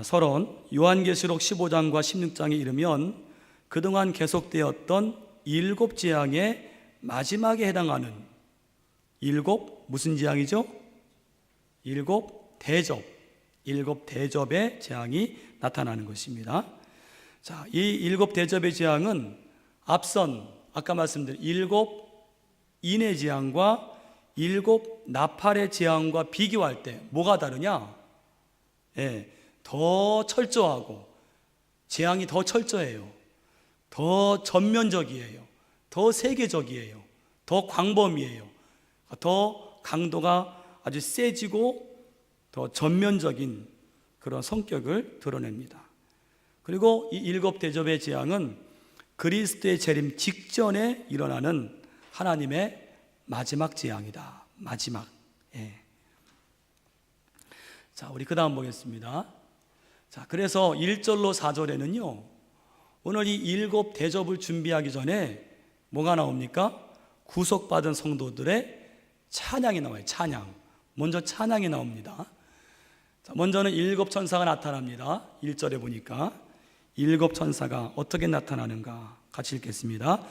서론 요한계시록 15장과 16장에 이르면 그동안 계속되었던 7재앙의 마지막에 해당하는 7 무슨 재앙이죠? 7 대접, 7 대접의 재앙이 나타나는 것입니다. 자, 이 7 대접의 재앙은 앞선 아까 말씀드린 7 인의 재앙과 7 나팔의 재앙과 비교할 때 뭐가 다르냐? 더 철저하고 재앙이 더 철저해요. 더 전면적이에요. 더 세계적이에요. 더 광범위해요. 더 강도가 아주 세지고 더 전면적인 그런 성격을 드러냅니다. 그리고 이 7 대접의 재앙은 그리스도의 재림 직전에 일어나는 하나님의 마지막 재앙이다. 마지막. 자, 우리 그 다음 보겠습니다. 자, 그래서 1절로 4절에는요, 오늘 이 7 대접을 준비하기 전에 뭐가 나옵니까? 구속받은 성도들의 찬양이 나와요. 찬양. 먼저 찬양이 나옵니다. 자, 먼저는 7 천사가 나타납니다. 1절에 보니까 7 천사가 어떻게 나타나는가 같이 읽겠습니다.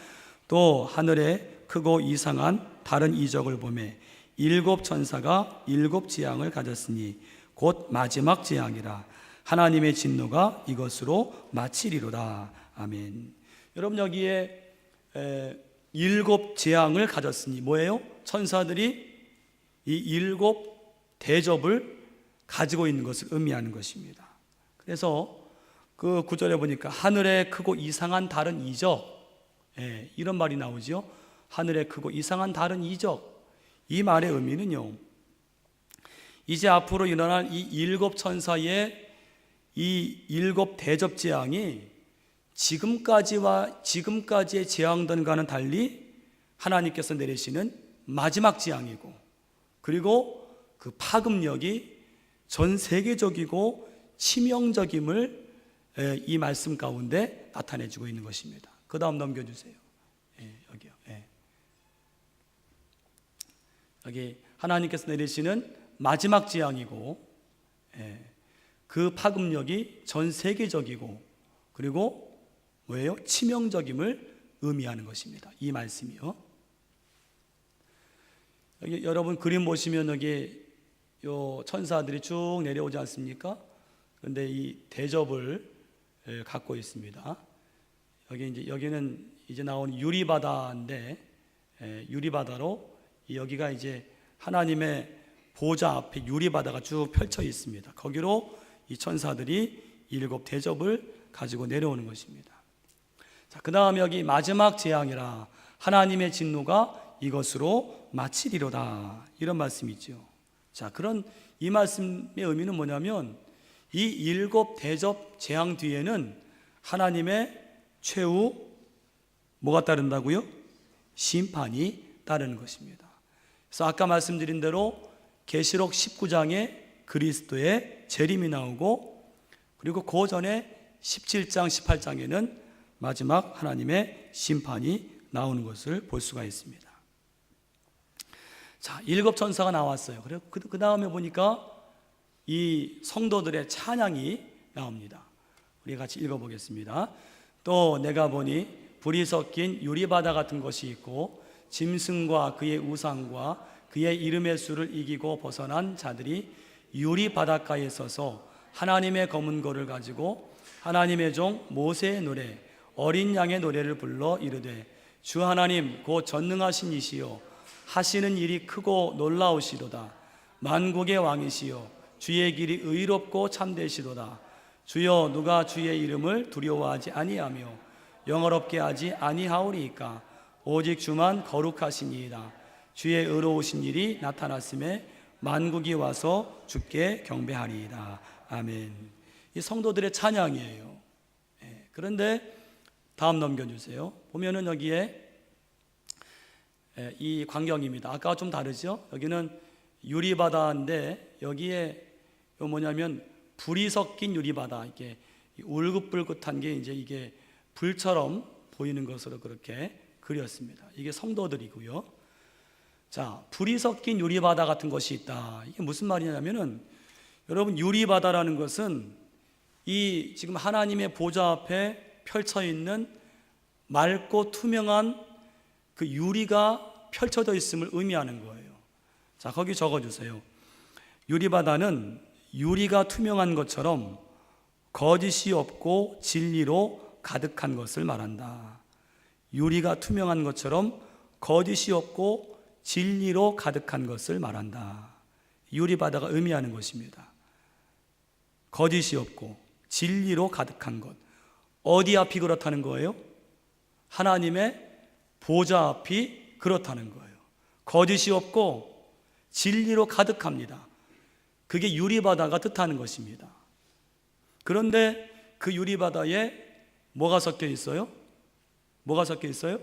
또 하늘에 크고 이상한 다른 이적을 보매 7 천사가 7 재앙을 가졌으니 곧 마지막 재앙이라. 하나님의 진노가 이것으로 마치리로다. 아멘. 여러분, 여기에 7 재앙을 가졌으니 뭐예요? 천사들이 이 7 대접을 가지고 있는 것을 의미하는 것입니다. 그래서 그 9절에 보니까 하늘에 크고 이상한 다른 이적, 이런 말이 나오죠. 하늘에 크고 이상한 다른 이적. 이 말의 의미는요, 이제 앞으로 일어날 이 7 천사의 이 7 대접 재앙이 지금까지의 재앙들과는 달리 하나님께서 내리시는 마지막 재앙이고, 그리고 그 파급력이 전 세계적이고 치명적임을 이 말씀 가운데 나타내주고 있는 것입니다. 그 다음 넘겨주세요. 여기요. 여기 하나님께서 내리시는 마지막 재앙이고, 그 파급력이 전 세계적이고, 그리고 뭐예요? 치명적임을 의미하는 것입니다. 이 말씀이요. 여기 여러분 그림 보시면 여기 요 천사들이 쭉 내려오지 않습니까? 그런데 이 대접을 갖고 있습니다. 여기는 이제 나온 유리바다인데, 유리바다로 여기가 이제 하나님의 보좌 앞에 유리바다가 쭉 펼쳐 있습니다. 거기로 이 천사들이 7 대접을 가지고 내려오는 것입니다. 자, 그 다음 여기 마지막 재앙이라 하나님의 진노가 이것으로 마치리로다. 이런 말씀이죠. 자, 그런 이 말씀의 의미는 뭐냐면 이 7 대접 재앙 뒤에는 하나님의 최후 뭐가 따른다고요? 심판이 따르는 것입니다. 그래서 아까 말씀드린 대로 계시록 19장에 그리스도의 재림이 나오고, 그리고 그 전에 17장, 18장에는 마지막 하나님의 심판이 나오는 것을 볼 수가 있습니다. 자, 7 천사가 나왔어요. 그리고 그 다음에 보니까 이 성도들의 찬양이 나옵니다. 우리 같이 읽어보겠습니다. 또 내가 보니 불이 섞인 유리바다 같은 것이 있고, 짐승과 그의 우상과 그의 이름의 수를 이기고 벗어난 자들이 유리바닷가에 서서 하나님의 검은 고를 가지고 하나님의 종 모세의 노래 어린 양의 노래를 불러 이르되 주 하나님 곧 전능하신 이시요 하시는 일이 크고 놀라우시도다. 만국의 왕이시요 주의 길이 의롭고 참되시도다. 주여 누가 주의 이름을 두려워하지 아니하며 영어롭게 하지 아니하오리이까. 오직 주만 거룩하시니이다. 주의 의로우신 일이 나타났음에 만국이 와서 주께 경배하리이다. 아멘. 이 성도들의 찬양이에요. 그런데 다음 넘겨주세요. 보면은 여기에 이 광경입니다. 아까와 좀 다르죠? 여기는 유리바다인데 여기에 뭐냐면 불이 섞인 유리바다, 이게 울긋불긋한 게 이제 이게 불처럼 보이는 것으로 그렇게 그렸습니다. 이게 성도들이고요. 자, 불이 섞인 유리바다 같은 것이 있다. 이게 무슨 말이냐면은 여러분, 유리바다라는 것은 이 지금 하나님의 보좌 앞에 펼쳐 있는 맑고 투명한 그 유리가 펼쳐져 있음을 의미하는 거예요. 자, 거기 적어주세요. 유리바다는 유리가 투명한 것처럼 거짓이 없고 진리로 가득한 것을 말한다. 유리가 투명한 것처럼 거짓이 없고 진리로 가득한 것을 말한다. 유리바다가 의미하는 것입니다. 거짓이 없고 진리로 가득한 것. 어디 앞이 그렇다는 거예요? 하나님의 보좌 앞이 그렇다는 거예요. 거짓이 없고 진리로 가득합니다. 그게 유리바다가 뜻하는 것입니다. 그런데 그 유리바다에 뭐가 섞여 있어요? 뭐가 섞여 있어요?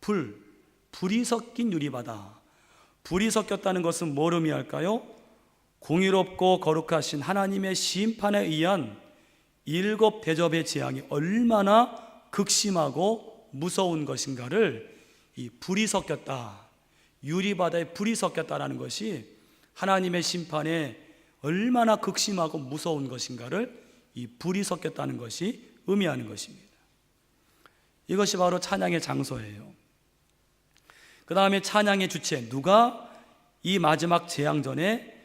불이 섞인 유리바다. 불이 섞였다는 것은 뭘 의미할까요? 공의롭고 거룩하신 하나님의 심판에 의한 7 대접의 재앙이 얼마나 극심하고 무서운 것인가를 이 불이 섞였다, 유리바다에 불이 섞였다라는 것이 하나님의 심판에 얼마나 극심하고 무서운 것인가를 이 불이 섞였다는 것이 의미하는 것입니다. 이것이 바로 찬양의 장소예요. 그 다음에 찬양의 주체, 누가 이 마지막 재앙 전에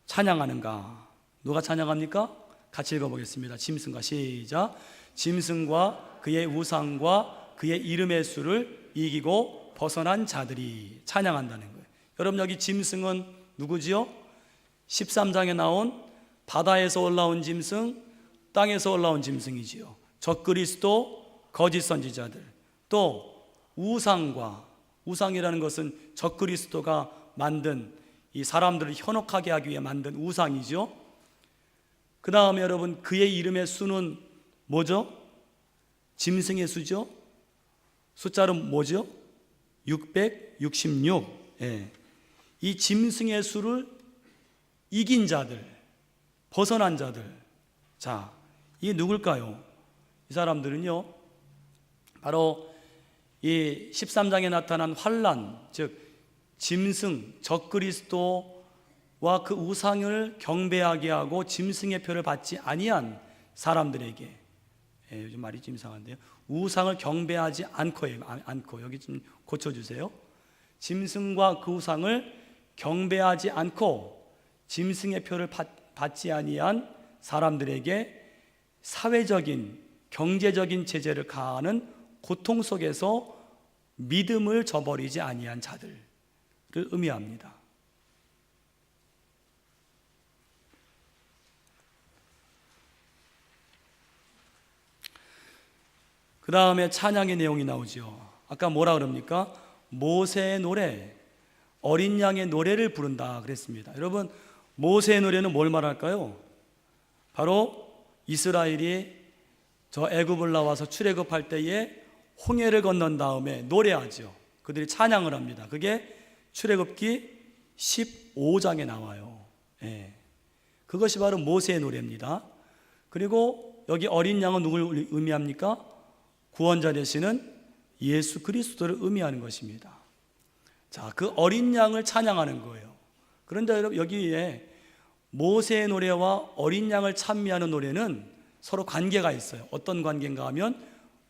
찬양하는가? 누가 찬양합니까? 같이 읽어보겠습니다. 짐승과 시작. 짐승과 그의 우상과 그의 이름의 수를 이기고 벗어난 자들이 찬양한다는 거예요. 여러분, 여기 짐승은 누구지요? 13장에 나온 바다에서 올라온 짐승, 땅에서 올라온 짐승이지요. 적그리스도, 거짓 선지자들, 또 우상이라는 것은 적그리스도가 만든 이 사람들을 현혹하게 하기 위해 만든 우상이죠. 그 다음에 여러분, 그의 이름의 수는 뭐죠? 짐승의 수죠. 숫자로 뭐죠? 666. 예. 이 짐승의 수를 이긴 자들, 벗어난 자들. 자, 이게 누굴까요? 이 사람들은요, 바로 이 13장에 나타난 환란, 즉 짐승, 적그리스도와 그 우상을 경배하게 하고 짐승의 표를 받지 아니한 사람들에게, 요즘 말이 좀 이상한데요, 우상을 경배하지 않고, 여기 좀 고쳐주세요. 짐승과 그 우상을 경배하지 않고 짐승의 표를 받지 아니한 사람들에게 사회적인, 경제적인 제재를 가하는 고통 속에서 믿음을 저버리지 아니한 자들을 의미합니다. 그 다음에 찬양의 내용이 나오죠. 아까 뭐라 그럽니까? 모세의 노래, 어린 양의 노래를 부른다 그랬습니다. 여러분, 모세의 노래는 뭘 말할까요? 바로 이스라엘이 저 애굽을 나와서 출애굽할 때에 홍해를 건넌 다음에 노래하죠. 그들이 찬양을 합니다. 그게 출애굽기 15장에 나와요. 그것이 바로 모세의 노래입니다. 그리고 여기 어린 양은 누굴 의미합니까? 구원자 되시는 예수 그리스도를 의미하는 것입니다. 자, 그 어린 양을 찬양하는 거예요. 그런데 여러분, 여기에 모세의 노래와 어린 양을 찬미하는 노래는 서로 관계가 있어요. 어떤 관계인가 하면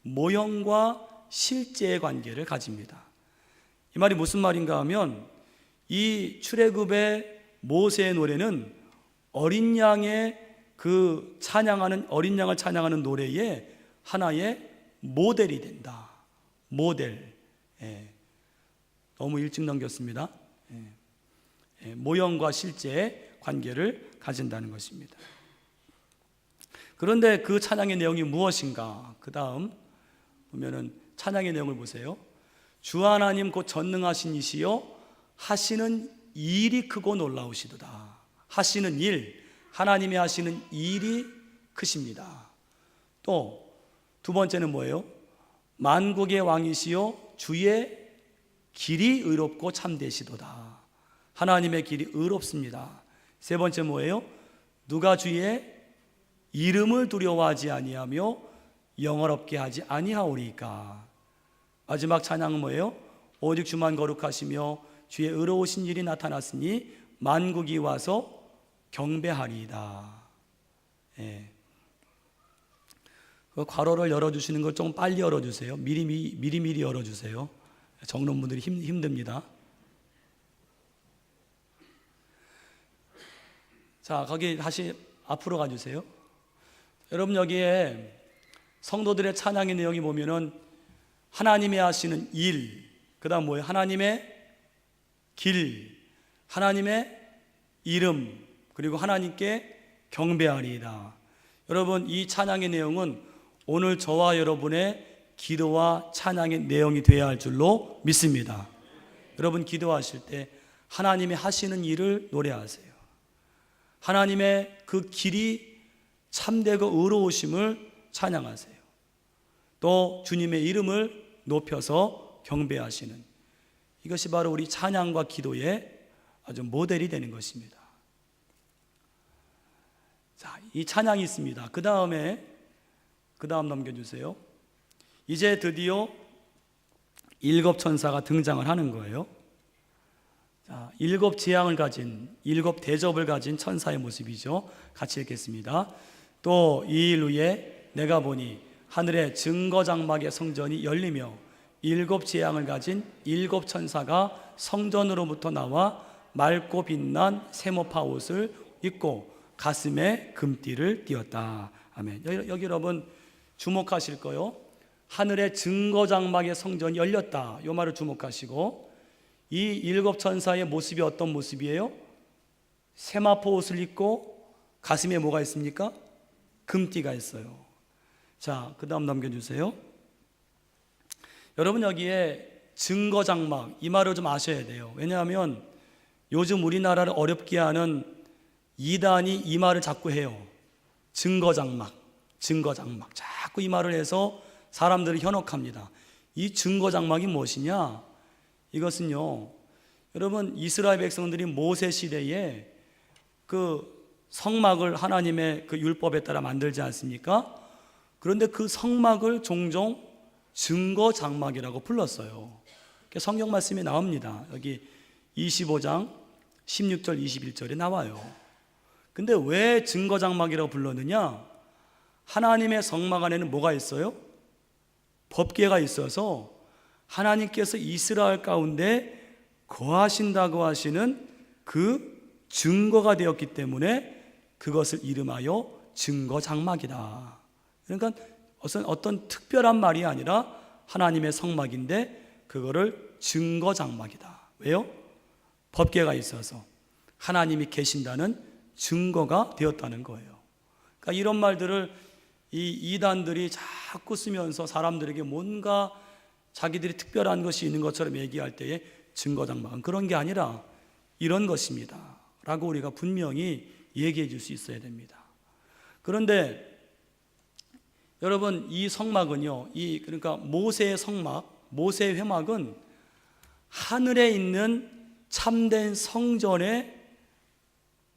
모형과 실제의 관계를 가집니다. 이 말이 무슨 말인가 하면 이 출애굽의 모세의 노래는 어린 양의 그 찬양하는, 어린 양을 찬양하는 노래의 하나의 모델이 된다. 모델. 너무 일찍 넘겼습니다. 모형과 실제의 관계를 가진다는 것입니다. 그런데 그 찬양의 내용이 무엇인가? 그 다음 보면은 찬양의 내용을 보세요. 주 하나님 곧 전능하신 이시여 하시는 일이 크고 놀라우시도다. 하시는 일, 하나님이 하시는 일이 크십니다. 또 두 번째는 뭐예요? 만국의 왕이시여 주의 길이 의롭고 참되시도다. 하나님의 길이 의롭습니다. 세 번째 뭐예요? 누가 주의 이름을 두려워하지 아니하며 영화롭게 하지 아니하오리까. 마지막 찬양은 뭐예요? 오직 주만 거룩하시며 주의 의로우신 일이 나타났으니 만국이 와서 경배하리이다. 그 괄호를 열어주시는 걸 좀 빨리 열어주세요. 미리 열어주세요. 적는 분들이 힘듭니다. 자, 거기 다시 앞으로 가주세요. 여러분, 여기에 성도들의 찬양의 내용이 보면은 하나님이 하시는 일, 그 다음 뭐예요? 하나님의 길, 하나님의 이름, 그리고 하나님께 경배하리이다. 여러분, 이 찬양의 내용은 오늘 저와 여러분의 기도와 찬양의 내용이 되어야 할 줄로 믿습니다. 여러분, 기도하실 때 하나님이 하시는 일을 노래하세요. 하나님의 그 길이 참되고 의로우심을 찬양하세요. 또 주님의 이름을 높여서 경배하시는, 이것이 바로 우리 찬양과 기도의 아주 모델이 되는 것입니다. 자, 이 찬양이 있습니다. 그 다음 넘겨주세요. 이제 드디어 일곱 천사가 등장을 하는 거예요. 자, 일곱 재앙을 가진, 일곱 대접을 가진 천사의 모습이죠. 같이 읽겠습니다. 또 이 일 후에 내가 보니 하늘의 증거 장막의 성전이 열리며 일곱 재앙을 가진 일곱 천사가 성전으로부터 나와 맑고 빛난 세모파 옷을 입고 가슴에 금띠를 띠었다. 아멘. 여기 여러분 주목하실 거요. 하늘의 증거 장막의 성전이 열렸다. 이 말을 주목하시고, 이 일곱 천사의 모습이 어떤 모습이에요? 세마포 옷을 입고 가슴에 뭐가 있습니까? 금띠가 있어요. 자, 그 다음 넘겨주세요. 여러분, 여기에 증거 장막, 이 말을 좀 아셔야 돼요. 왜냐하면 요즘 우리나라를 어렵게 하는 이단이 이 말을 자꾸 해요. 증거 장막, 증거 장막. 자꾸 이 말을 해서 사람들을 현혹합니다. 이 증거 장막이 무엇이냐? 이것은요, 여러분, 이스라엘 백성들이 모세 시대에 그 성막을 하나님의 그 율법에 따라 만들지 않습니까? 그런데 그 성막을 종종 증거 장막이라고 불렀어요. 성경 말씀이 나옵니다. 여기 25장 16절 21절에 나와요. 근데 왜 증거 장막이라고 불렀느냐? 하나님의 성막 안에는 뭐가 있어요? 법궤가 있어서 하나님께서 이스라엘 가운데 거하신다고 하시는 그 증거가 되었기 때문에 그것을 이름하여 증거 장막이다. 그러니까 어떤 특별한 말이 아니라 하나님의 성막인데 그거를 증거 장막이다. 왜요? 법궤가 있어서 하나님이 계신다는 증거가 되었다는 거예요. 그러니까 이런 말들을 이 이단들이 자꾸 쓰면서 사람들에게 뭔가 자기들이 특별한 것이 있는 것처럼 얘기할 때에 증거 장막은 그런 게 아니라 이런 것입니다 라고 우리가 분명히 얘기해 줄 수 있어야 됩니다. 그런데 여러분, 이 성막은요, 그러니까 모세의 성막, 모세의 회막은 하늘에 있는 참된 성전의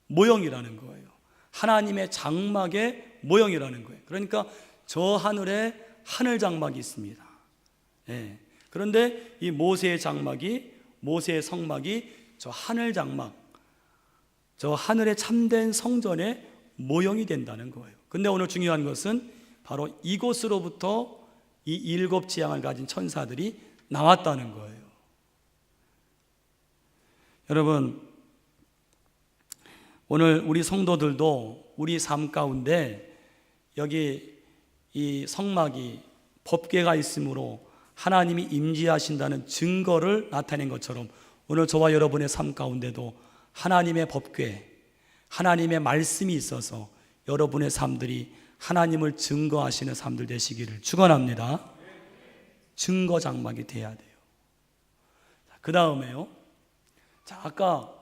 모형이라는 거예요. 하나님의 장막의 모형이라는 거예요. 그러니까 저 하늘에 하늘 장막이 있습니다. 예. 그런데 이 모세의 성막이 저 하늘 장막, 저 하늘의 참된 성전의 모형이 된다는 거예요. 근데 오늘 중요한 것은 바로 이곳으로부터 이 일곱 재앙을 가진 천사들이 나왔다는 거예요. 여러분, 오늘 우리 성도들도 우리 삶 가운데 여기 이 성막이 법궤가 있으므로 하나님이 임재하신다는 증거를 나타낸 것처럼 오늘 저와 여러분의 삶 가운데도 하나님의 법궤, 하나님의 말씀이 있어서 여러분의 삶들이 하나님을 증거하시는 삶들 되시기를 축원합니다. 증거 장막이 돼야 돼요. 그 다음에요. 자, 아까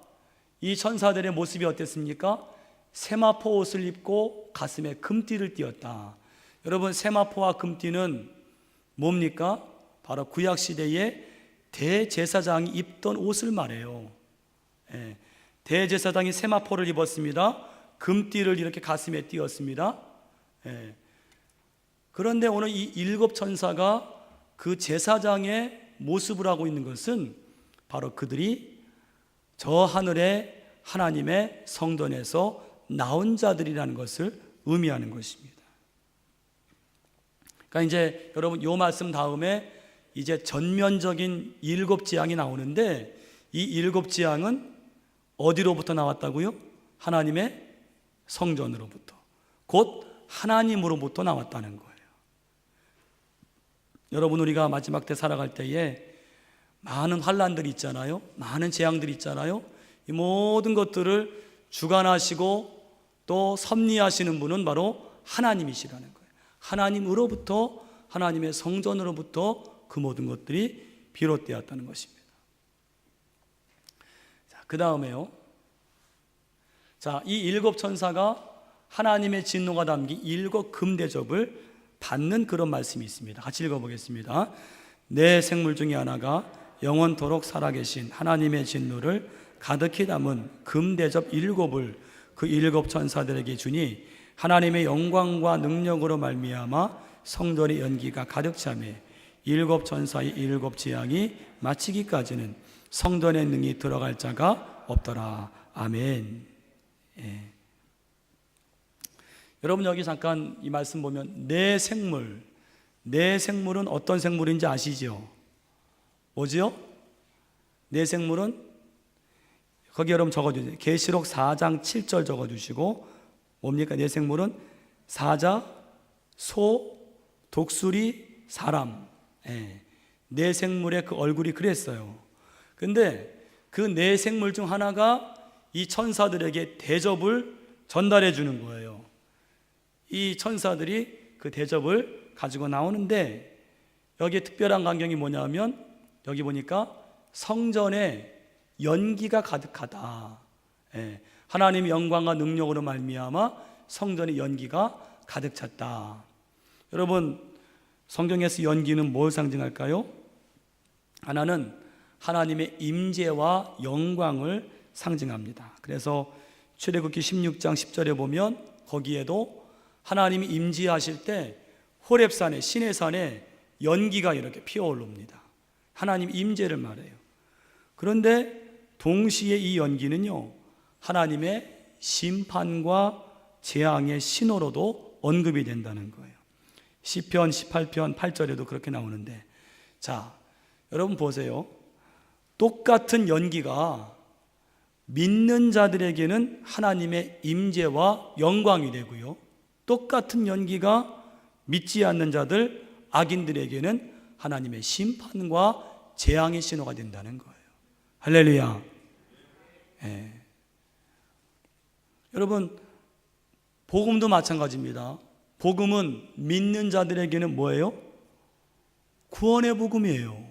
이 천사들의 모습이 어땠습니까? 세마포 옷을 입고 가슴에 금띠를 띠었다. 여러분, 세마포와 금띠는 뭡니까? 바로 구약시대에 대제사장이 입던 옷을 말해요. 예, 대제사장이 세마포를 입었습니다. 금띠를 이렇게 가슴에 띄었습니다. 예. 그런데 오늘 이 일곱 천사가 그 제사장의 모습을 하고 있는 것은 바로 그들이 저 하늘의 하나님의 성전에서 나온 자들이라는 것을 의미하는 것입니다. 그러니까 이제 여러분 요 말씀 다음에 이제 전면적인 7 재앙이 나오는데, 이 7 재앙은 어디로부터 나왔다고요? 하나님의 성전으로부터, 곧 하나님으로부터 나왔다는 거예요. 여러분, 우리가 마지막 때 살아갈 때에 많은 환난들이 있잖아요. 많은 재앙들이 있잖아요. 이 모든 것들을 주관하시고 또 섭리하시는 분은 바로 하나님이시라는 거예요. 하나님으로부터, 하나님의 성전으로부터 그 모든 것들이 비롯되었다는 것입니다. 자, 그 다음에요. 자, 이 7 천사가 하나님의 진노가 담긴 7 금대접을 받는 그런 말씀이 있습니다. 같이 읽어보겠습니다. 내 생물 중에 하나가 영원토록 살아계신 하나님의 진노를 가득히 담은 금대접 7을 그 7 천사들에게 주니 하나님의 영광과 능력으로 말미암아 성전의 연기가 가득 차매 7 천사의 7 재앙이 마치기까지는 성전의 능이 들어갈 자가 없더라. 아멘. 예. 여러분, 여기 잠깐 이 말씀 보면 내 생물, 내 생물은 어떤 생물인지 아시죠? 뭐지요? 내 생물은 거기 여러분 적어주세요. 계시록 4장 7절 적어주시고, 뭡니까? 내 생물은 사자, 소, 독수리, 사람. 예. 내 생물의 그 얼굴이 그랬어요. 근데 그 내 생물 중 하나가 이 천사들에게 대접을 전달해 주는 거예요. 이 천사들이 그 대접을 가지고 나오는데, 여기에 특별한 광경이 뭐냐면 여기 보니까 성전에 연기가 가득하다. 예. 하나님의 영광과 능력으로 말미암아 성전에 연기가 가득 찼다. 여러분, 성경에서 연기는 뭘 상징할까요? 하나는 하나님의 임재와 영광을 상징합니다. 그래서 출애굽기 16장 10절에 보면 거기에도 하나님이 임재하실 때 호렙산에, 시내산에 연기가 이렇게 피어오릅니다. 하나님 임재를 말해요. 그런데 동시에 이 연기는요, 하나님의 심판과 재앙의 신호로도 언급이 된다는 거예요. 시편 18편 8절에도 그렇게 나오는데, 자, 여러분 보세요. 똑같은 연기가 믿는 자들에게는 하나님의 임재와 영광이 되고요, 똑같은 연기가 믿지 않는 자들, 악인들에게는 하나님의 심판과 재앙의 신호가 된다는 거예요. 할렐루야. 예. 여러분, 복음도 마찬가지입니다. 복음은 믿는 자들에게는 뭐예요? 구원의 복음이에요.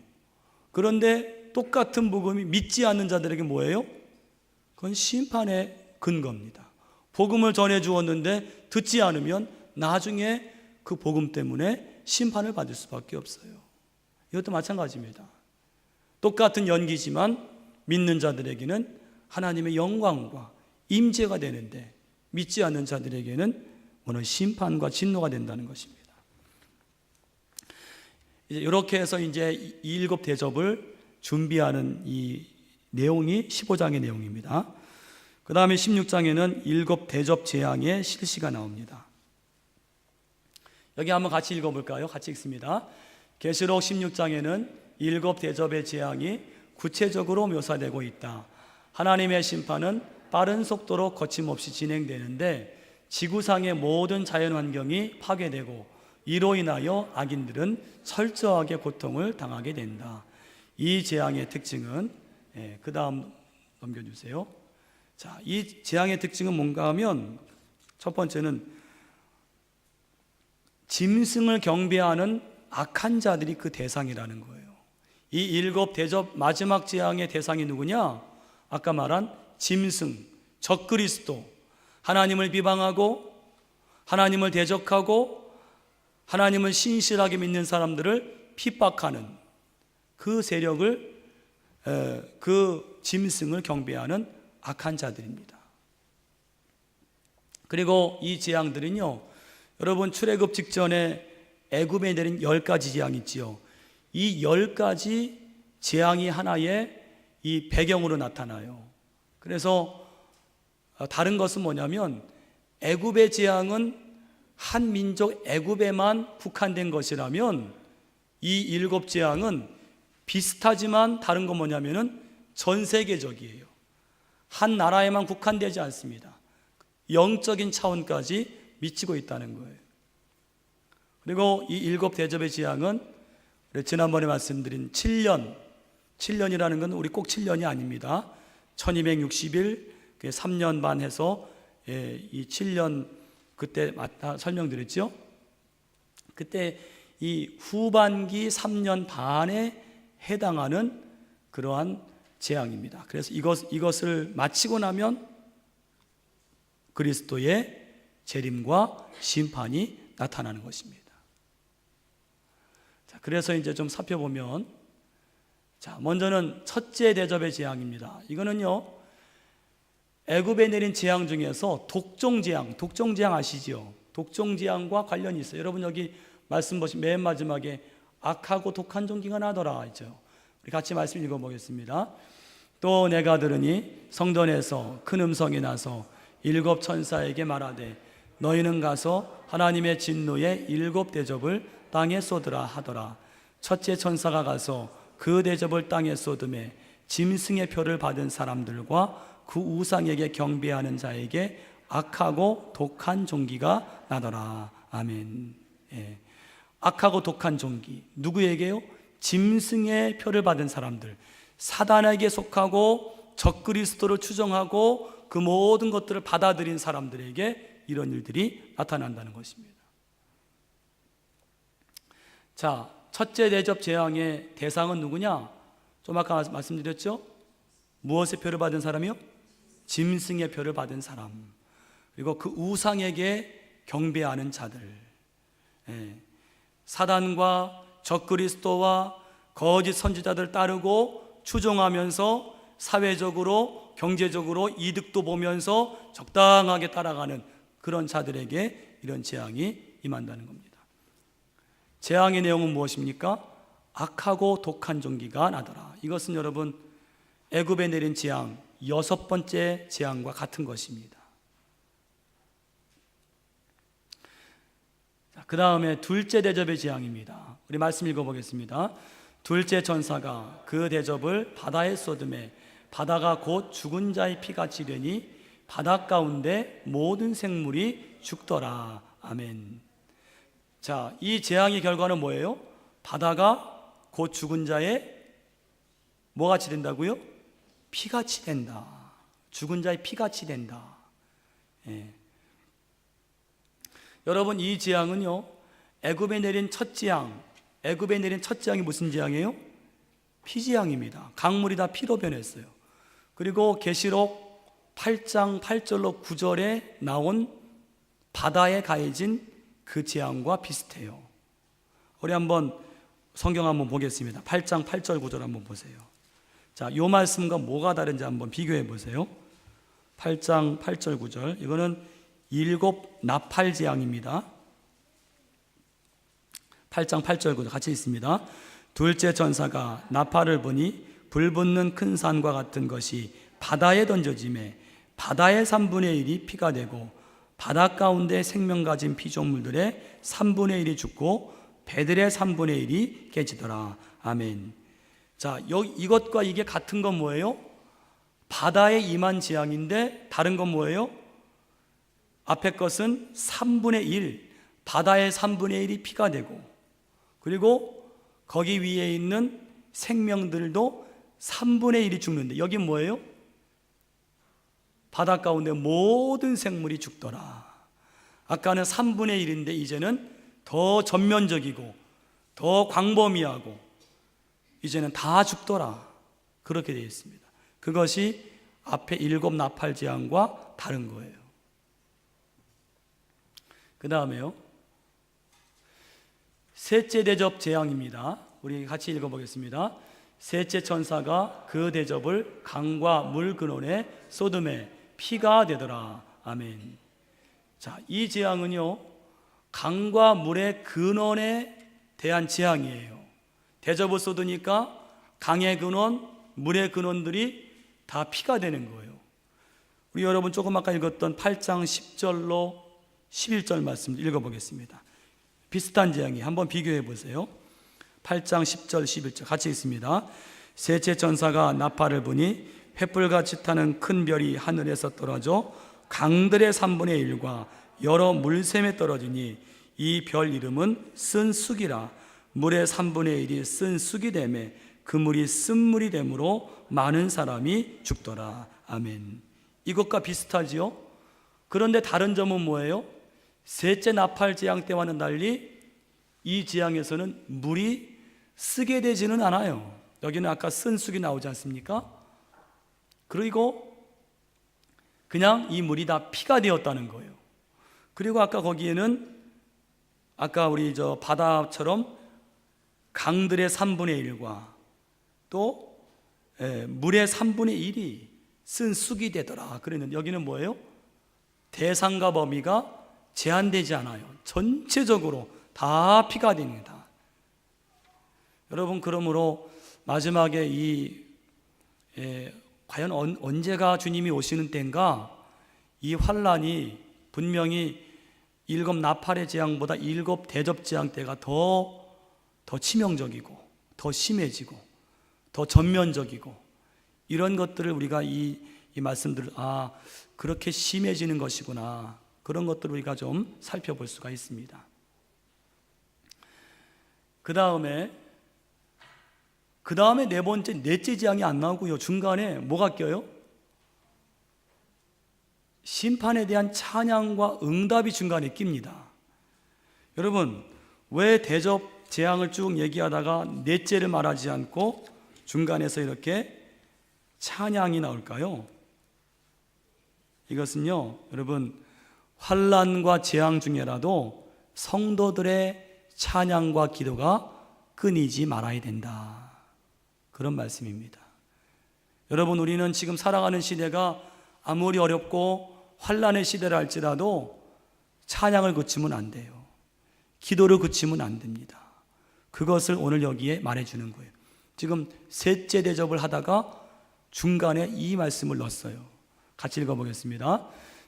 그런데 똑같은 복음이 믿지 않는 자들에게 뭐예요? 그건 심판의 근거입니다. 복음을 전해 주었는데 듣지 않으면 나중에 그 복음 때문에 심판을 받을 수밖에 없어요. 이것도 마찬가지입니다. 똑같은 연기지만 믿는 자들에게는 하나님의 영광과 임재가 되는데, 믿지 않는 자들에게는 오늘 심판과 진노가 된다는 것입니다. 이제 이렇게 해서 이제 7 대접을 준비하는 이 내용이 15장의 내용입니다. 그 다음에 16장에는 7 대접 재앙의 실시가 나옵니다. 여기 한번 같이 읽어볼까요? 같이 읽습니다. 계시록 16장에는 7 대접의 재앙이 구체적으로 묘사되고 있다. 하나님의 심판은 빠른 속도로 거침없이 진행되는데 지구상의 모든 자연환경이 파괴되고 이로 인하여 악인들은 철저하게 고통을 당하게 된다. 이 재앙의 특징은, 그 다음 넘겨주세요. 자, 이 재앙의 특징은 뭔가 하면, 첫 번째는 짐승을 경배하는 악한 자들이 그 대상이라는 거예요. 이 7 대접 마지막 재앙의 대상이 누구냐? 아까 말한 짐승, 적그리스도, 하나님을 비방하고 하나님을 대적하고 하나님을 신실하게 믿는 사람들을 핍박하는 그 세력을, 그 짐승을 경배하는 악한 자들입니다. 그리고 이 재앙들은요, 여러분 출애굽 직전에 애굽에 내린 10가지 재앙이 있지요. 이 10가지 재앙이 하나의 이 배경으로 나타나요. 그래서 다른 것은 뭐냐면 애굽의 재앙은 한 민족 애굽에만 국한된 것이라면 이 7재앙은 비슷하지만 다른 건 뭐냐면은 전 세계적이에요. 한 나라에만 국한되지 않습니다. 영적인 차원까지 미치고 있다는 거예요. 그리고 이 7대접의 재앙은 지난번에 말씀드린 7년이라는 건 우리 꼭 7년이 아닙니다. 1260일 3년 반 해서 이 7년 그때 설명드렸죠. 그때 이 후반기 3년 반에 해당하는 그러한 재앙입니다. 그래서 이것을 마치고 나면 그리스도의 재림과 심판이 나타나는 것입니다. 자, 그래서 이제 좀 살펴보면, 자, 먼저는 첫째 대접의 재앙입니다. 이거는요, 애굽에 내린 재앙 중에서 독종재앙 아시죠? 독종재앙과 관련이 있어요. 여러분 여기 말씀 보시면 맨 마지막에 악하고 독한 종기가 나더라 있죠. 우리 같이 말씀 읽어보겠습니다. 또 내가 들으니 성전에서 큰 음성이 나서 7 천사에게 말하되 너희는 가서 하나님의 진노의 7 대접을 땅에 쏟으라 하더라. 첫째 천사가 가서 그 대접을 땅에 쏟음에 짐승의 표를 받은 사람들과 그 우상에게 경배하는 자에게 악하고 독한 종기가 나더라. 아멘. 예. 악하고 독한 종기, 누구에게요? 짐승의 표를 받은 사람들, 사단에게 속하고 적그리스도를 추종하고 그 모든 것들을 받아들인 사람들에게 이런 일들이 나타난다는 것입니다. 자, 첫째 대접 재앙의 대상은 누구냐? 좀 아까 말씀드렸죠? 무엇의 표를 받은 사람이요? 짐승의 표를 받은 사람, 그리고 그 우상에게 경배하는 자들. 예. 사단과 적그리스도와 거짓 선지자들 따르고 추종하면서 사회적으로 경제적으로 이득도 보면서 적당하게 따라가는 그런 자들에게 이런 재앙이 임한다는 겁니다. 재앙의 내용은 무엇입니까? 악하고 독한 종기가 나더라. 이것은 여러분 애굽에 내린 재앙 6번째 재앙과 같은 것입니다. 그 다음에 둘째 대접의 재앙입니다. 우리 말씀 읽어보겠습니다. 둘째 천사가 그 대접을 바다에 쏟음에 바다가 곧 죽은 자의 피같이 되니 바다 가운데 모든 생물이 죽더라. 아멘. 자, 이 재앙의 결과는 뭐예요? 바다가 곧 죽은 자의 뭐같이 된다고요? 피같이 된다. 죽은 자의 피같이 된다. 예. 여러분 이 재앙은요, 애굽에 내린 첫 재앙이 무슨 재앙이에요? 피재앙입니다. 강물이 다 피로 변했어요. 그리고 계시록 8장 8절로 9절에 나온 바다에 가해진 그 재앙과 비슷해요. 우리 한번 성경 한번 보겠습니다. 8장 8절 9절 한번 보세요. 자, 요 말씀과 뭐가 다른지 한번 비교해 보세요. 8장 8절 9절, 이거는 7 나팔 재앙입니다. 8장 8절 9절 같이 있습니다. 둘째 천사가 나팔을 보니 불붙는 큰 산과 같은 것이 바다에 던져지매 바다의 3분의 1이 피가 되고 바다 가운데 생명 가진 피조물들의 3분의 1이 죽고 배들의 3분의 1이 깨지더라. 아멘. 자, 이것과 이게 같은 건 뭐예요? 바다에 임한 재앙인데 다른 건 뭐예요? 앞에 것은 3분의 1, 바다의 3분의 1이 피가 되고, 그리고 거기 위에 있는 생명들도 3분의 1이 죽는데, 여긴 뭐예요? 바다 가운데 모든 생물이 죽더라. 아까는 3분의 1인데 이제는 더 전면적이고 더 광범위하고 이제는 다 죽더라. 그렇게 되어 있습니다. 그것이 앞에 7 나팔 재앙과 다른 거예요. 그 다음에요, 셋째 대접 재앙입니다. 우리 같이 읽어보겠습니다. 셋째 천사가 그 대접을 강과 물 근원에 쏟음에 피가 되더라. 아멘. 자, 이 재앙은요, 강과 물의 근원에 대한 재앙이에요. 대접을 쏟으니까 강의 근원, 물의 근원들이 다 피가 되는 거예요. 우리 여러분 조금 아까 읽었던 8장 10절로 11절 말씀 읽어보겠습니다. 비슷한 재앙이 한번 비교해 보세요. 8장 10절 11절 같이 있습니다. 셋째 천사가 나팔을 부니 횃불같이 타는 큰 별이 하늘에서 떨어져 강들의 3분의 1과 여러 물샘에 떨어지니 이 별 이름은 쓴 쑥이라. 물의 3분의 1이 쓴 쑥이 되매 그 물이 쓴물이 되므로 많은 사람이 죽더라. 아멘. 이것과 비슷하지요? 그런데 다른 점은 뭐예요? 셋째 나팔 재앙 때와는 달리 이 재앙에서는 물이 쓰게 되지는 않아요. 여기는 아까 쓴 쑥이 나오지 않습니까? 그리고 그냥 이 물이 다 피가 되었다는 거예요. 그리고 아까 거기에는 아까 우리 저 바다처럼 강들의 3분의 1과 또 물의 3분의 1이 쓴 쑥이 되더라 그랬는데, 여기는 뭐예요? 대상과 범위가 제한되지 않아요. 전체적으로 다 피가 됩니다. 여러분, 그러므로 마지막에 과연 언제가 주님이 오시는 때인가? 이 환란이 분명히 7 나팔의 재앙보다 7 대접 재앙 때가 더 치명적이고 더 심해지고 더 전면적이고, 이런 것들을 우리가 이 말씀들을 그렇게 심해지는 것이구나, 그런 것들을 우리가 좀 살펴볼 수가 있습니다. 그 다음에 네 번째, 넷째 재앙이 안 나오고요. 중간에 뭐가 껴요? 심판에 대한 찬양과 응답이 중간에 낍니다. 여러분, 왜 대접 재앙을 쭉 얘기하다가 넷째를 말하지 않고 중간에서 이렇게 찬양이 나올까요? 이것은요, 여러분, 환난과 재앙 중에라도 성도들의 찬양과 기도가 끊이지 말아야 된다, 그런 말씀입니다. 여러분, 우리는 지금 살아가는 시대가 아무리 어렵고 환난의 시대라 할지라도 찬양을 그치면 안 돼요. 기도를 그치면 안 됩니다. 그것을 오늘 여기에 말해주는 거예요. 지금 셋째 대접을 하다가 중간에 이 말씀을 넣었어요. 같이 읽어보겠습니다.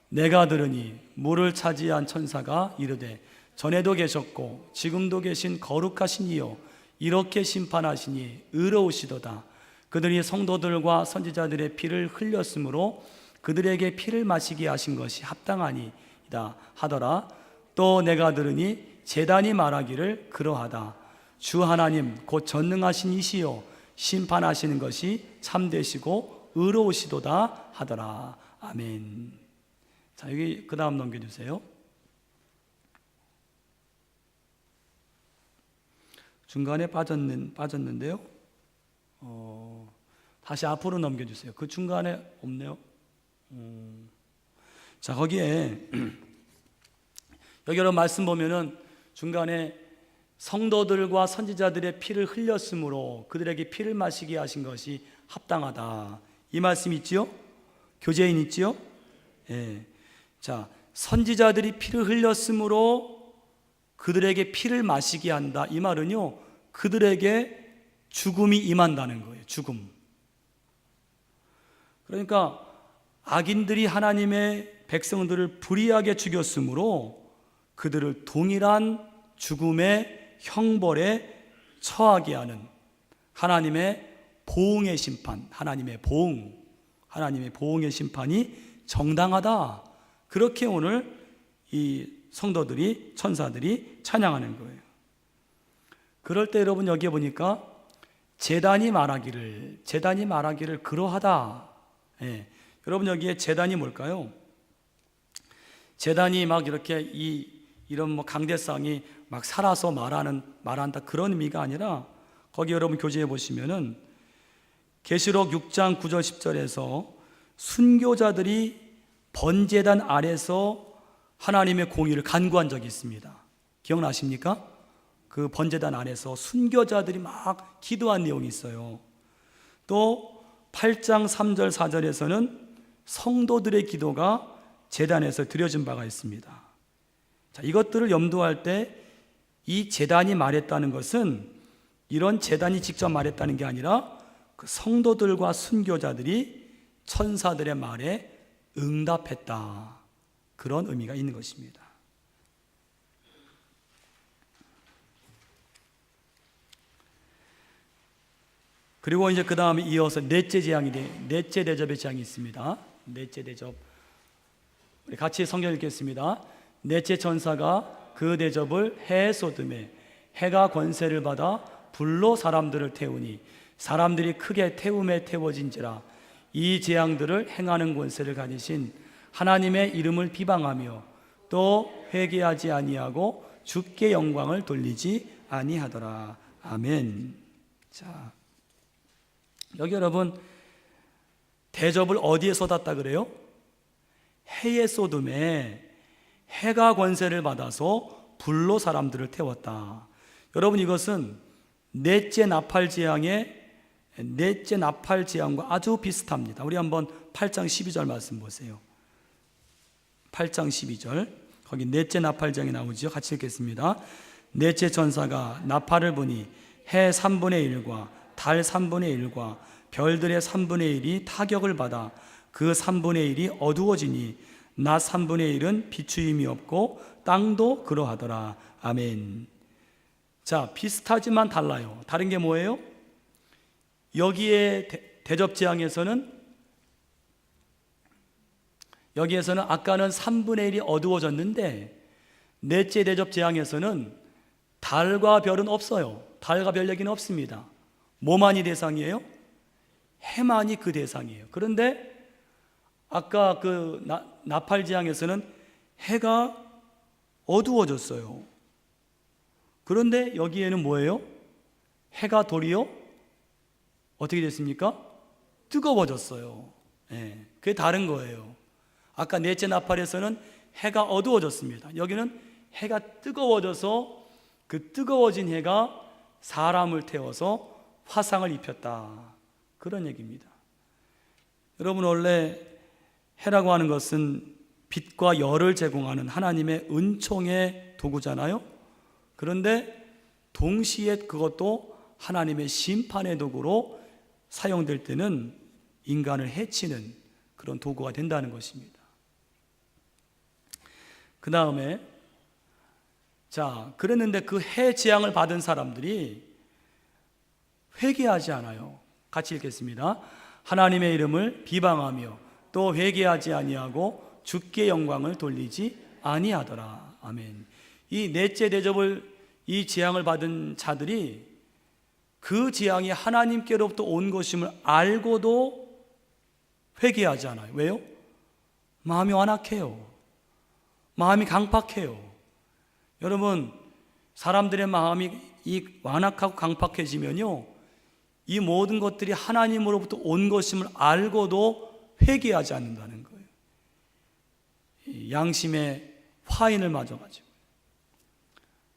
내가 들으니 물을 차지한 천사가 이르되 전에도 계셨고 지금도 계신 거룩하신 이여, 이렇게 심판하시니 의로우시도다. 그들이 성도들과 선지자들의 피를 흘렸으므로 그들에게 피를 마시게 하신 것이 합당하니이다 하더라. 또 내가 들으니 제단이 말하기를 그러하다. 주 하나님 곧 전능하신 이시여, 심판하시는 것이 참되시고 의로우시도다 하더라. 아멘. 자, 여기 그 다음 넘겨주세요. 중간에 빠졌는데요. 다시 앞으로 넘겨주세요. 그 중간에 없네요. 자, 거기에 여기 여러분 말씀 보면은 중간에 성도들과 선지자들의 피를 흘렸으므로 그들에게 피를 마시게 하신 것이 합당하다, 이 말씀 있지요? 교재인 있지요? 예. 자, 선지자들이 피를 흘렸으므로 그들에게 피를 마시게 한다, 이 말은요, 그들에게 죽음이 임한다는 거예요. 죽음. 그러니까 악인들이 하나님의 백성들을 불의하게 죽였으므로 그들을 동일한 죽음의 형벌에 처하게 하는 하나님의 보응의 심판, 하나님의 보응의 심판이 정당하다, 그렇게 오늘 이 성도들이, 천사들이 찬양하는 거예요. 그럴 때 여러분, 여기에 보니까 제단이 말하기를 그러하다. 예. 여러분, 여기에 제단이 뭘까요? 제단이 막 이렇게 이런 뭐 강대상이 막 살아서 말한다, 그런 의미가 아니라, 거기 여러분 교재에 보시면은 계시록 6장 9절 10절에서 순교자들이 번제단 아래서 하나님의 공의를 간구한 적이 있습니다. 기억나십니까? 그 번제단 안에서 순교자들이 막 기도한 내용이 있어요. 또 8장 3절 4절에서는 성도들의 기도가 제단에서 드려진 바가 있습니다. 자, 이것들을 염두할 때 이 제단이 말했다는 것은 이런 제단이 직접 말했다는 게 아니라 그 성도들과 순교자들이 천사들의 말에 응답했다, 그런 의미가 있는 것입니다. 그리고 이제 그 다음에 이어서 넷째 대접의 재앙이 있습니다. 넷째 대접. 우리 같이 성경 읽겠습니다. 넷째 천사가 그 대접을 해에 쏟음에 해가 권세를 받아 불로 사람들을 태우니 사람들이 크게 태움에 태워진지라. 이 재앙들을 행하는 권세를 가지신 하나님의 이름을 비방하며 또 회개하지 아니하고 주께 영광을 돌리지 아니하더라. 아멘. 자, 여기 여러분, 대접을 어디에 쏟았다 그래요? 해에 쏟음에 해가 권세를 받아서 불로 사람들을 태웠다. 여러분, 이것은 넷째 나팔 재앙과 아주 비슷합니다. 우리 한번 8장 12절 말씀 보세요. 8장 12절, 거기 넷째 나팔 재앙이 나오죠. 같이 읽겠습니다. 넷째 천사가 나팔을 부니 해 3분의 1과 달 3분의 1과 별들의 3분의 1이 타격을 받아 그 3분의 1이 어두워지니 낮 3분의 1은 비추임이 없고 땅도 그러하더라. 아멘. 자, 비슷하지만 달라요. 다른 게 뭐예요? 여기에 대접 재앙에서는 아까는 3분의 1이 어두워졌는데 넷째 대접 재앙에서는 달과 별은 없어요. 달과 별 얘기는 없습니다. 뭐만이 대상이에요? 해만이 그 대상이에요. 그런데 아까 그 나팔 재앙에서는 해가 어두워졌어요. 그런데 여기에는 뭐예요? 해가 도리어 어떻게 됐습니까? 뜨거워졌어요. 네, 그게 다른 거예요. 아까 넷째 나팔에서는 해가 어두워졌습니다. 여기는 해가 뜨거워져서 그 뜨거워진 해가 사람을 태워서 화상을 입혔다. 그런 얘기입니다. 여러분, 원래 해라고 하는 것은 빛과 열을 제공하는 하나님의 은총의 도구잖아요. 그런데 동시에 그것도 하나님의 심판의 도구로 사용될 때는 인간을 해치는 그런 도구가 된다는 것입니다. 그 다음에 그랬는데 그 해 재앙을 받은 사람들이 회개하지 않아요. 같이 읽겠습니다. 하나님의 이름을 비방하며 또 회개하지 아니하고 주께 영광을 돌리지 아니하더라. 아멘. 이 넷째 대접을, 이 재앙을 받은 자들이 그 재앙이 하나님께로부터 온 것임을 알고도 회개하지 않아요. 왜요? 마음이 완악해요. 마음이 강팍해요. 여러분, 사람들의 마음이 이 완악하고 강팍해지면요, 이 모든 것들이 하나님으로부터 온 것임을 알고도 회개하지 않는다는 거예요. 양심의 화인을 맞아가지고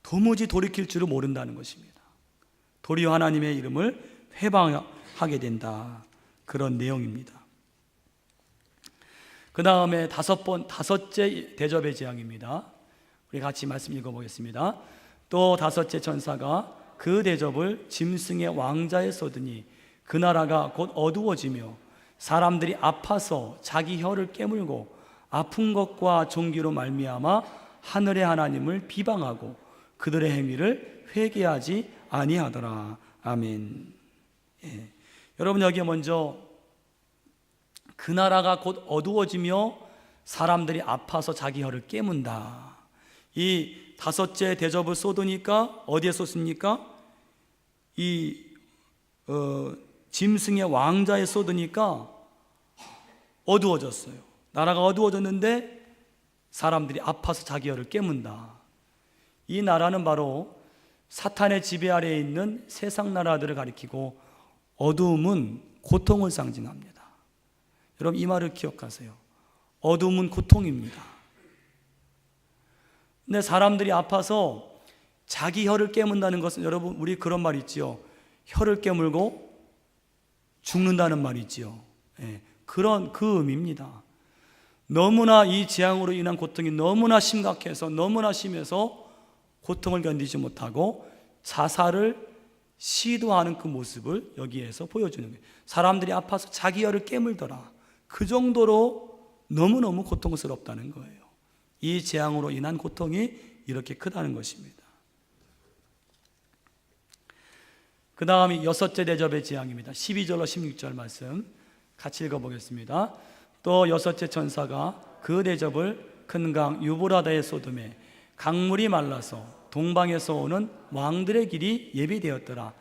도무지 돌이킬 줄을 모른다는 것입니다. 도리어 하나님의 이름을 회방하게 된다. 그런 내용입니다. 그 다음에 다섯째 대접의 재앙입니다. 우리 같이 말씀 읽어보겠습니다. 또 다섯째 천사가 그 대접을 짐승의 왕자에 쏟으니 그 나라가 곧 어두워지며 사람들이 아파서 자기 혀를 깨물고 아픈 것과 종기로 말미암아 하늘의 하나님을 비방하고 그들의 행위를 회개하지 아니하더라. 아멘. 예. 여러분, 여기에 먼저 그 나라가 곧 어두워지며 사람들이 아파서 자기 혀를 깨문다. 이 다섯째 대접을 쏟으니까 어디에 쏟습니까? 짐승의 왕자에 쏟으니까 어두워졌어요. 나라가 어두워졌는데 사람들이 아파서 자기 혀를 깨문다. 이 나라는 바로 사탄의 지배 아래에 있는 세상 나라들을 가리키고 어두움은 고통을 상징합니다. 여러분, 이 말을 기억하세요. 어두움은 고통입니다. 근데 사람들이 아파서 자기 혀를 깨문다는 것은, 여러분, 우리 그런 말 있지요. 혀를 깨물고 죽는다는 말 있지요. 예, 그런 그 의미입니다. 너무나 이 재앙으로 인한 고통이 너무나 심각해서, 너무나 심해서 고통을 견디지 못하고 자살을 시도하는 그 모습을 여기에서 보여주는 거예요. 사람들이 아파서 자기 혀를 깨물더라. 그 정도로 너무너무 고통스럽다는 거예요. 이 재앙으로 인한 고통이 이렇게 크다는 것입니다. 그 그 다음이 여섯째 대접의 재앙입니다. 12절로 16절 말씀 같이 읽어보겠습니다. 또 여섯째 천사가 그 대접을 큰 강 유브라다에 쏟음에 강물이 말라서 동방에서 오는 왕들의 길이 예비되었더라.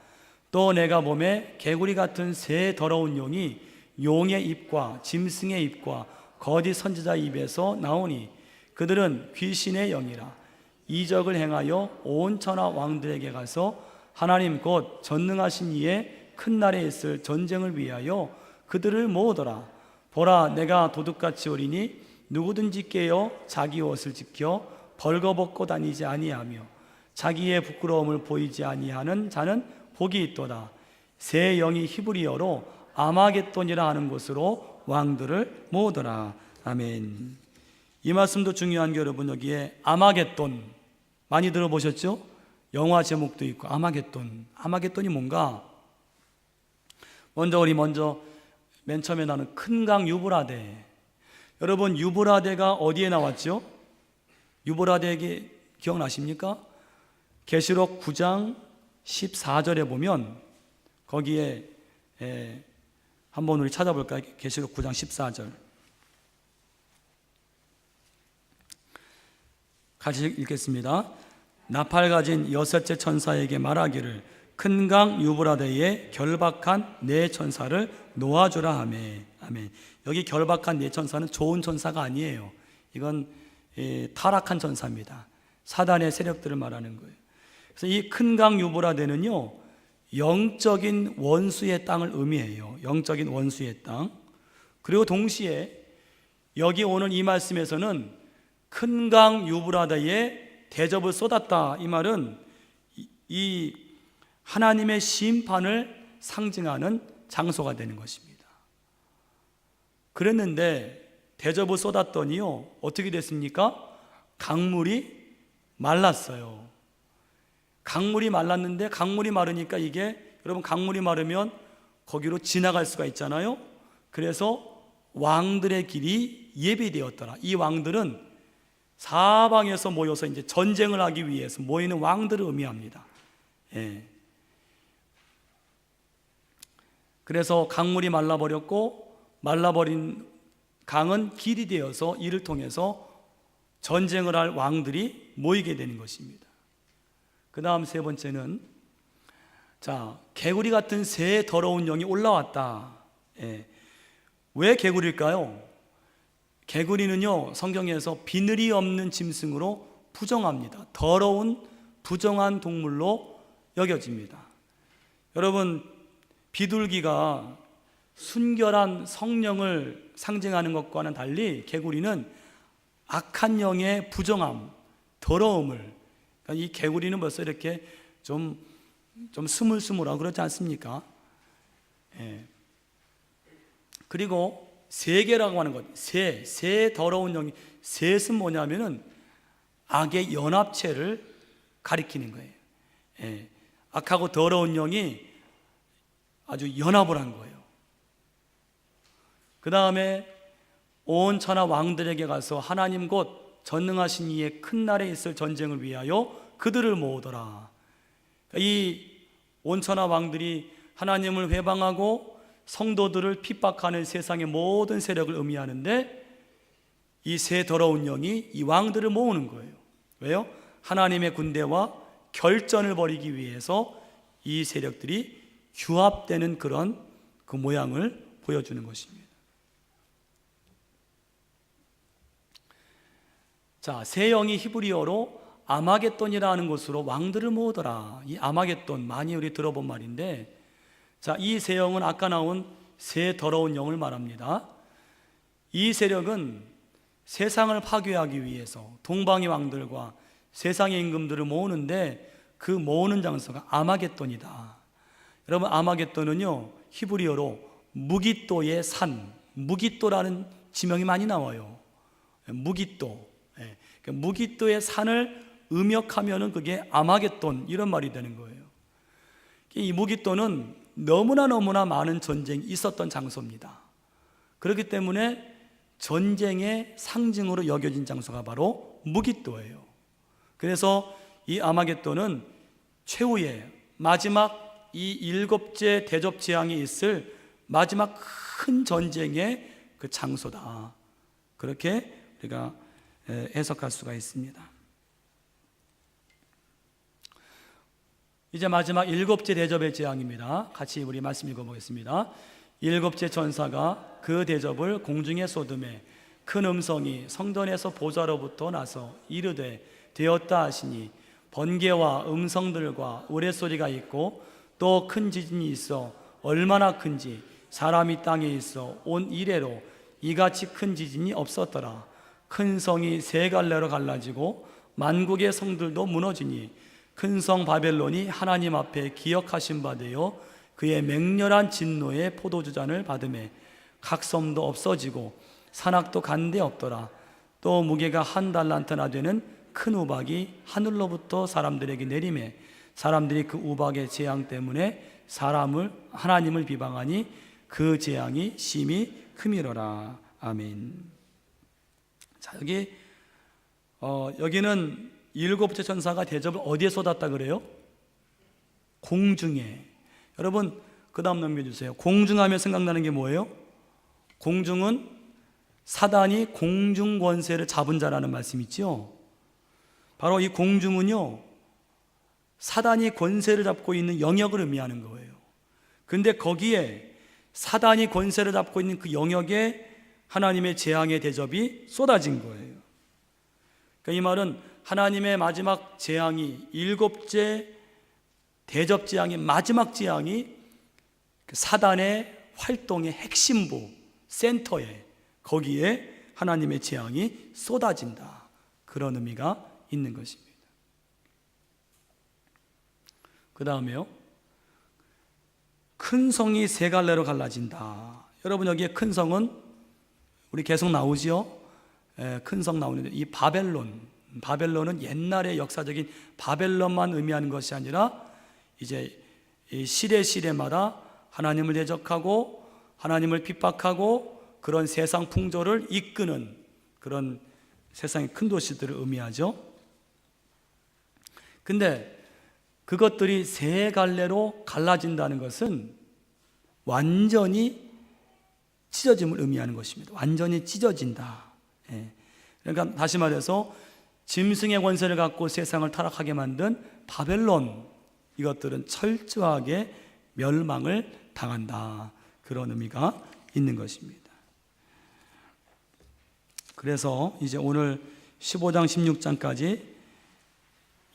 또 내가 몸에 개구리 같은 새 더러운 용이 용의 입과 짐승의 입과 거짓 선지자 입에서 나오니 그들은 귀신의 영이라. 이적을 행하여 온 천하 왕들에게 가서 하나님 곧 전능하신 이의 큰 날에 있을 전쟁을 위하여 그들을 모으더라. 보라, 내가 도둑같이 오리니 누구든지 깨어 자기 옷을 지켜 벌거벗고 다니지 아니하며 자기의 부끄러움을 보이지 아니하는 자는 복이 있도다. 새 영이 히브리어로 아마겟돈이라 하는 곳으로 왕들을 모으더라. 아멘. 이 말씀도 중요한 게 여러분, 여기에 아마겟돈 많이 들어보셨죠? 영화 제목도 있고. 아마겟돈이 뭔가? 먼저 맨 처음에 나는 큰 강 유브라데. 여러분, 유브라데가 어디에 나왔죠? 유브라데에게 기억나십니까? 계시록 9장 14절에 보면 거기에 한번 우리 찾아볼까요? 계시록 9장 14절 같이 읽겠습니다. 나팔 가진 여섯째 천사에게 말하기를 큰 강 유브라데에 결박한 네 천사를 놓아주라 하며. 아멘. 여기 결박한 네 천사는 좋은 천사가 아니에요. 이건 타락한 천사입니다. 사단의 세력들을 말하는 거예요. 그래서 이 큰 강 유브라데는요, 영적인 원수의 땅을 의미해요. 영적인 원수의 땅. 그리고 동시에 여기 오는 이 말씀에서는 큰 강 유브라데에 대접을 쏟았다. 이 말은 이 하나님의 심판을 상징하는 장소가 되는 것입니다. 그랬는데 대접을 쏟았더니요, 어떻게 됐습니까? 강물이 말랐어요. 강물이 말랐는데, 강물이 마르니까 이게, 여러분, 강물이 마르면 거기로 지나갈 수가 있잖아요. 그래서 왕들의 길이 예비되었더라. 이 왕들은 사방에서 모여서 이제 전쟁을 하기 위해서 모이는 왕들을 의미합니다. 예. 그래서 강물이 말라버렸고, 말라버린 강은 길이 되어서 이를 통해서 전쟁을 할 왕들이 모이게 되는 것입니다. 그 다음 세 번째는, 개구리 같은 새 더러운 영이 올라왔다. 예. 왜 개구리일까요? 개구리는요, 성경에서 비늘이 없는 짐승으로 부정합니다. 더러운 부정한 동물로 여겨집니다. 여러분, 비둘기가 순결한 성령을 상징하는 것과는 달리 개구리는 악한 영의 부정함, 더러움을, 그러니까 이 개구리는 벌써 이렇게 좀 스물스물하고 그렇지 않습니까? 예. 그리고 세계라고 하는 것, 새 더러운 영이, 셋은 뭐냐면은 악의 연합체를 가리키는 거예요. 예. 악하고 더러운 영이 아주 연합을 한 거예요. 그 다음에 온 천하 왕들에게 가서 하나님 곧 전능하신 이의 큰 날에 있을 전쟁을 위하여 그들을 모으더라. 이 온 천하 왕들이 하나님을 회방하고 성도들을 핍박하는 세상의 모든 세력을 의미하는데, 이 새 더러운 영이 이 왕들을 모으는 거예요. 왜요? 하나님의 군대와 결전을 벌이기 위해서 이 세력들이 규합되는 그런 그 모양을 보여주는 것입니다. 새 영이 히브리어로 아마겟돈이라는 곳으로 왕들을 모으더라. 이 아마겟돈 많이 우리 들어본 말인데, 이 새 영은 아까 나온 새 더러운 영을 말합니다. 이 세력은 세상을 파괴하기 위해서 동방의 왕들과 세상의 임금들을 모으는데, 그 모으는 장소가 아마겟돈이다. 여러분, 아마겟돈은요, 히브리어로 무깃도의 산, 무깃도라는 지명이 많이 나와요. 무깃도. 무깃도의 산을 음역하면은 그게 아마겟돈, 이런 말이 되는 거예요. 이 무깃도는 너무나 많은 전쟁이 있었던 장소입니다. 그렇기 때문에 전쟁의 상징으로 여겨진 장소가 바로 무깃도예요. 그래서 이 아마겟돈은 최후의 마지막 이 일곱째 대접 재앙이 있을 마지막 큰 전쟁의 그 장소다. 그렇게 우리가 해석할 수가 있습니다. 이제 마지막 일곱째 대접의 재앙입니다. 같이 우리 말씀 읽어보겠습니다. 일곱째 천사가 그 대접을 공중에 쏟음에 큰 음성이 성전에서 보좌로부터 나서 이르되 되었다 하시니 번개와 음성들과 우레소리가 있고 또 큰 지진이 있어 얼마나 큰지 사람이 땅에 있어 온 이래로 이같이 큰 지진이 없었더라. 큰 성이 세 갈래로 갈라지고 만국의 성들도 무너지니 큰 성 바벨론이 하나님 앞에 기억하신 바 되어 그의 맹렬한 진노의 포도주잔을 받음에 각 섬도 없어지고 산악도 간데 없더라. 또 무게가 한 달란트나 되는 큰 우박이 하늘로부터 사람들에게 내림에 사람들이 그 우박의 재앙 때문에 하나님을 비방하니 그 재앙이 심히 크미러라. 아멘. 자, 여기는 일곱째 천사가 대접을 어디에 쏟았다 그래요? 공중에. 여러분, 그 다음 넘겨주세요. 공중하면 생각나는 게 뭐예요? 공중은 사단이 공중 권세를 잡은 자라는 말씀 있죠? 바로 이 공중은요, 사단이 권세를 잡고 있는 영역을 의미하는 거예요. 근데 거기에 사단이 권세를 잡고 있는 그 영역에 하나님의 재앙의 대접이 쏟아진 거예요. 그러니까 이 말은 하나님의 마지막 재앙이, 일곱째 대접 재앙의 마지막 재앙이 사단의 활동의 핵심부, 센터에, 거기에 하나님의 재앙이 쏟아진다. 그런 의미가 있는 것입니다. 그 다음에요, 큰 성이 세 갈래로 갈라진다. 여러분, 여기에 큰 성은 우리 계속 나오지요? 큰 성 나오는데, 이 바벨론은 옛날의 역사적인 바벨론만 의미하는 것이 아니라 이제 시대마다 하나님을 대적하고 하나님을 핍박하고 그런 세상 풍조를 이끄는 그런 세상의 큰 도시들을 의미하죠. 근데 그것들이 세 갈래로 갈라진다는 것은 완전히 찢어짐을 의미하는 것입니다. 완전히 찢어진다. 그러니까 다시 말해서 짐승의 권세를 갖고 세상을 타락하게 만든 바벨론, 이것들은 철저하게 멸망을 당한다. 그런 의미가 있는 것입니다. 그래서 이제 오늘 15장 16장까지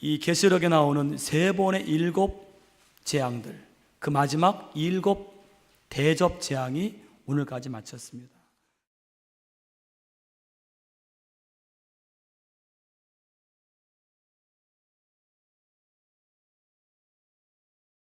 이 계시록에 나오는 세 번의 일곱 재앙들, 그 마지막 일곱 대접 재앙이 오늘까지 마쳤습니다.